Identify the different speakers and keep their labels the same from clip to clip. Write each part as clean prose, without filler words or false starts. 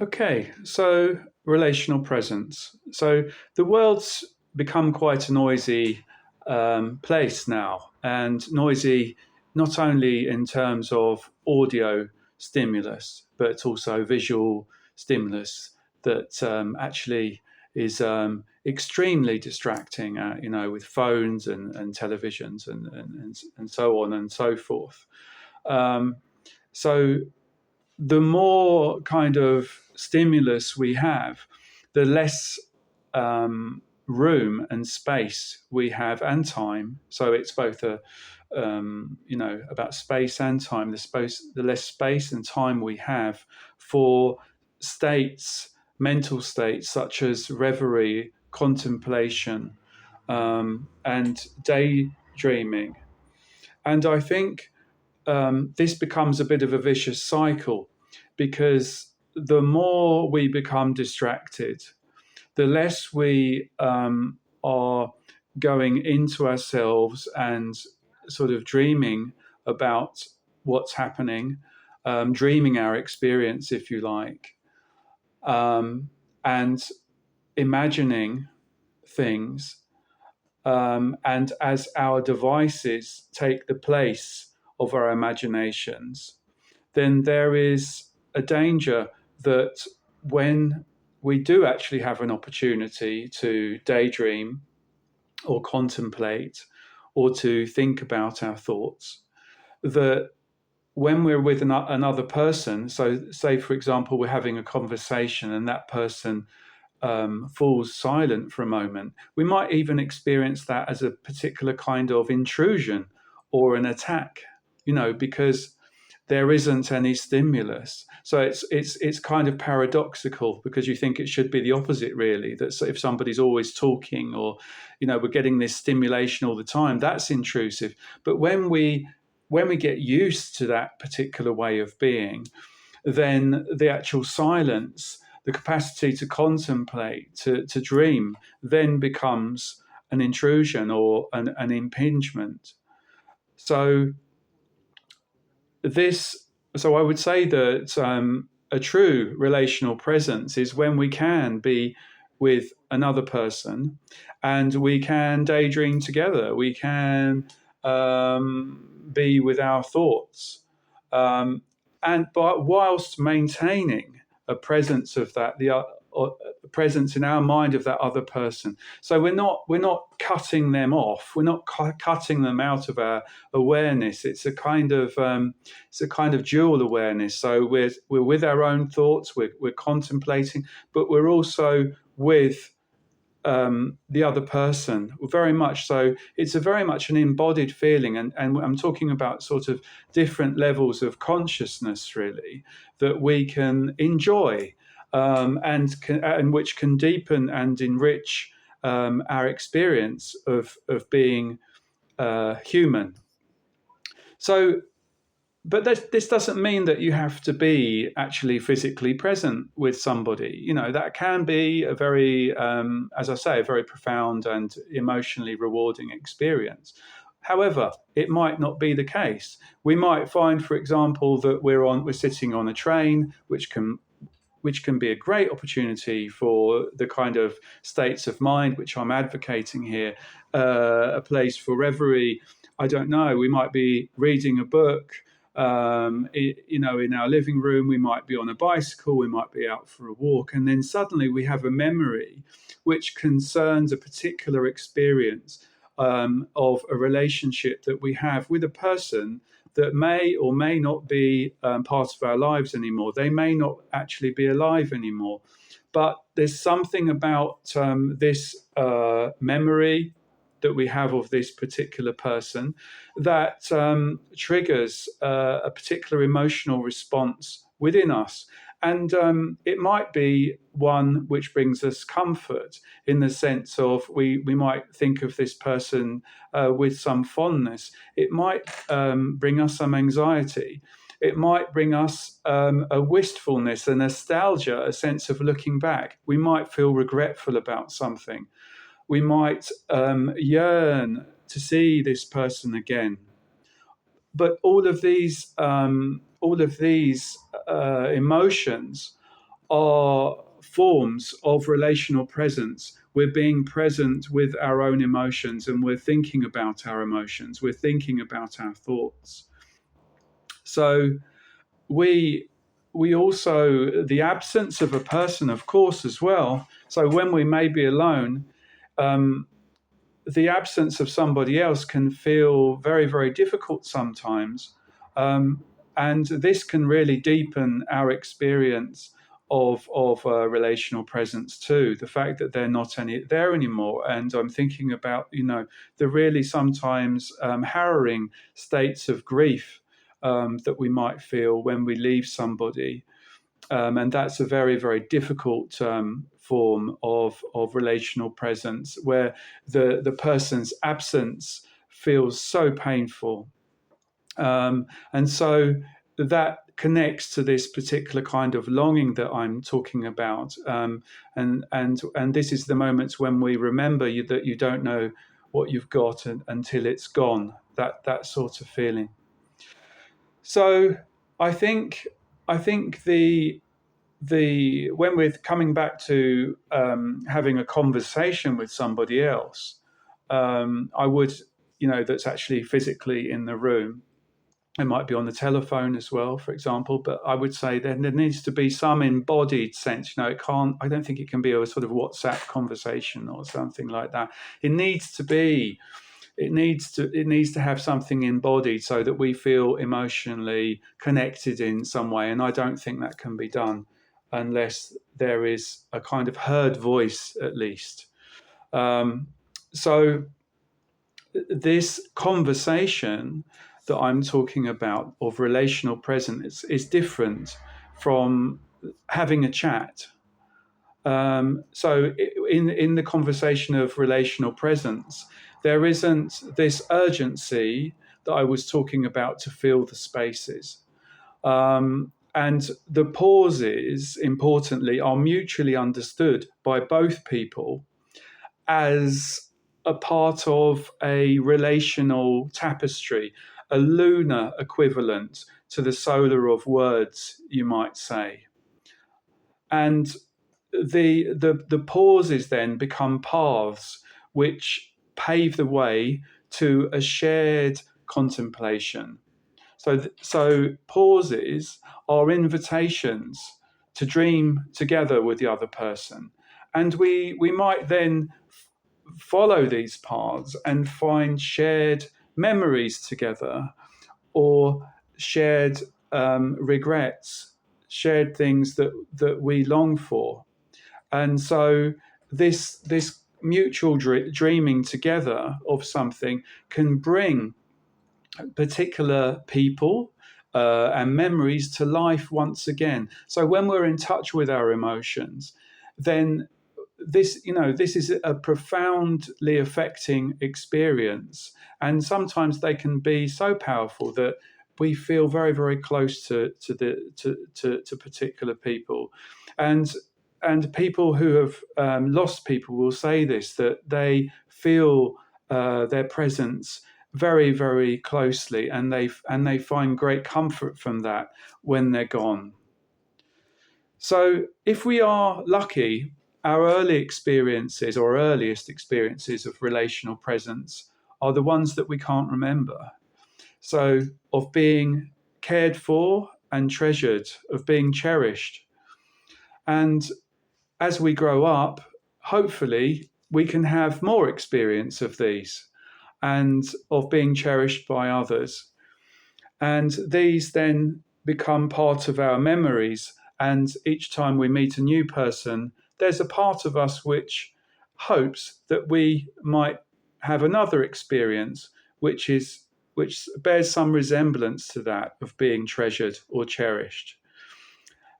Speaker 1: Okay, so relational presence. So the world's become quite a noisy place now, and noisy not only in terms of audio stimulus, but also visual stimulus that actually is extremely distracting, with phones and televisions and so on and so forth. Um, so the more kind of stimulus we have, the less room and space we have and time. So it's both about space and time. The less space and time we have for states, mental states such as reverie, contemplation, and daydreaming. And I think this becomes a bit of a vicious cycle because the more we become distracted, the less we are going into ourselves and sort of dreaming about what's happening, dreaming our experience, if you like, um, and imagining things. And as our devices take the place of our imaginations, then there is a danger that when we do actually have an opportunity to daydream or contemplate or to think about our thoughts, that when we're with another person, so say, for example, we're having a conversation and that person falls silent for a moment, we might even experience that as a particular kind of intrusion or an attack, because there isn't any stimulus. So it's kind of paradoxical because you think it should be the opposite, really. That if somebody's always talking, or we're getting this stimulation all the time, that's intrusive. But when we get used to that particular way of being, then the actual silence, the capacity to contemplate, to dream, then becomes an intrusion or an impingement. So this, so I would say that a true relational presence is when we can be with another person and we can daydream together. We can be with our thoughts, and but whilst maintaining a presence of that a presence in our mind of that other person. So we're not cutting them off. We're not cutting them out of our awareness. It's a kind of dual awareness. So we're with our own thoughts. We're contemplating, but we're also with the other person, very much so. It's a very much an embodied feeling, and I'm talking about sort of different levels of consciousness, really, that we can enjoy, and which can deepen and enrich our experience of being human. So, but this doesn't mean that you have to be actually physically present with somebody. That can be a very, as I say, a very profound and emotionally rewarding experience. However, it might not be the case. We might find, for example, that we're sitting on a train, which can be a great opportunity for the kind of states of mind which I'm advocating here, a place for reverie. I don't know. We might be reading a book, in our living room. We might be on a bicycle. We might be out for a walk, and then suddenly we have a memory which concerns a particular experience of a relationship that we have with a person that may or may not be part of our lives anymore. They may not actually be alive anymore. But there's something about this memory that we have of this particular person that triggers a particular emotional response within us. And it might be one which brings us comfort in the sense of we might think of this person with some fondness. It might bring us some anxiety. It might bring us a wistfulness, a nostalgia, a sense of looking back. We might feel regretful about something. We might yearn to see this person again. But all of these emotions are forms of relational presence. We're being present with our own emotions, and we're thinking about our emotions. We're thinking about our thoughts. So we we also, the absence of a person, of course, as well. So when we may be alone, um, the absence of somebody else can feel very, very difficult sometimes. Um, and this can really deepen our experience of relational presence too. The fact that they're not there anymore. And I'm thinking about, the really sometimes harrowing states of grief that we might feel when we leave somebody, and that's a very, very difficult form of relational presence, where the person's absence feels so painful. And so that connects to this particular kind of longing that I'm talking about. And this is the moments when we remember that you don't know what you've got until it's gone, that sort of feeling. So I think I think the when we're coming back to having a conversation with somebody else, I would, that's actually physically in the room. It might be on the telephone as well, for example. But I would say then there needs to be some embodied sense. It can't. I don't think it can be a sort of WhatsApp conversation or something like that. It needs to be it needs to have something embodied so that we feel emotionally connected in some way. And I don't think that can be done unless there is a kind of heard voice, at least. So this conversation that I'm talking about of relational presence is different from having a chat. So in the conversation of relational presence, there isn't this urgency that I was talking about to fill the spaces. And the pauses, importantly, are mutually understood by both people as a part of a relational tapestry, a lunar equivalent to the solar of words, you might say. And the pauses then become paths which pave the way to a shared contemplation. So pauses are invitations to dream together with the other person, and we might then follow these paths and find shared memories together, or shared regrets, shared things that we long for. And so this mutual dreaming together of something can bring particular people and memories to life once again. So when we're in touch with our emotions, then this is a profoundly affecting experience, and sometimes they can be so powerful that we feel very, very close to particular people. And and people who have lost people will say this, that they feel their presence very, very closely, and they find great comfort from that when they're gone. So if we are lucky, our early experiences or earliest experiences of relational presence are the ones that we can't remember. So of being cared for and treasured, of being cherished. And as we grow up, hopefully we can have more experience of these and of being cherished by others. And these then become part of our memories. And each time we meet a new person, there's a part of us which hopes that we might have another experience which bears some resemblance to that of being treasured or cherished.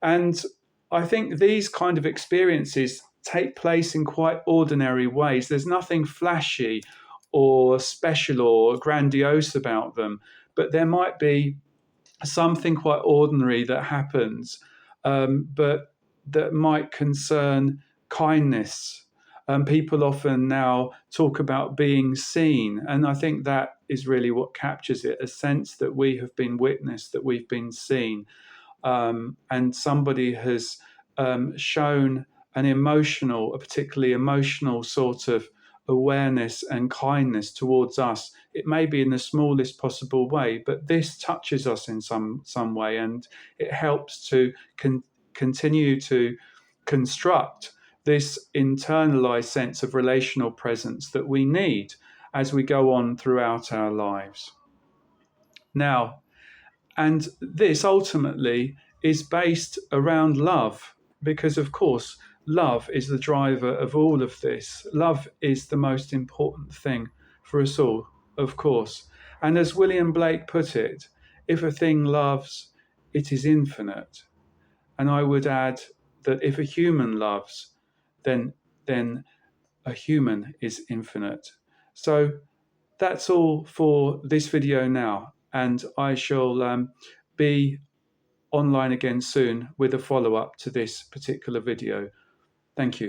Speaker 1: And I think these kind of experiences take place in quite ordinary ways. There's nothing flashy or special or grandiose about them, but there might be something quite ordinary that happens, but that might concern kindness. People often now talk about being seen, and I think that is really what captures it, a sense that we have been witnessed, that we've been seen, and somebody has shown a particularly emotional sort of awareness and kindness towards us. It may be in the smallest possible way, but this touches us in some way, and it helps to continue to construct this internalized sense of relational presence that we need as we go on throughout our lives. Now, and this ultimately is based around love, because of course, love is the driver of all of this. Love is the most important thing for us all, of course. And as William Blake put it, if a thing loves, it is infinite. And I would add that if a human loves, then a human is infinite. So that's all for this video now, and I shall be online again soon with a follow-up to this particular video. Thank you.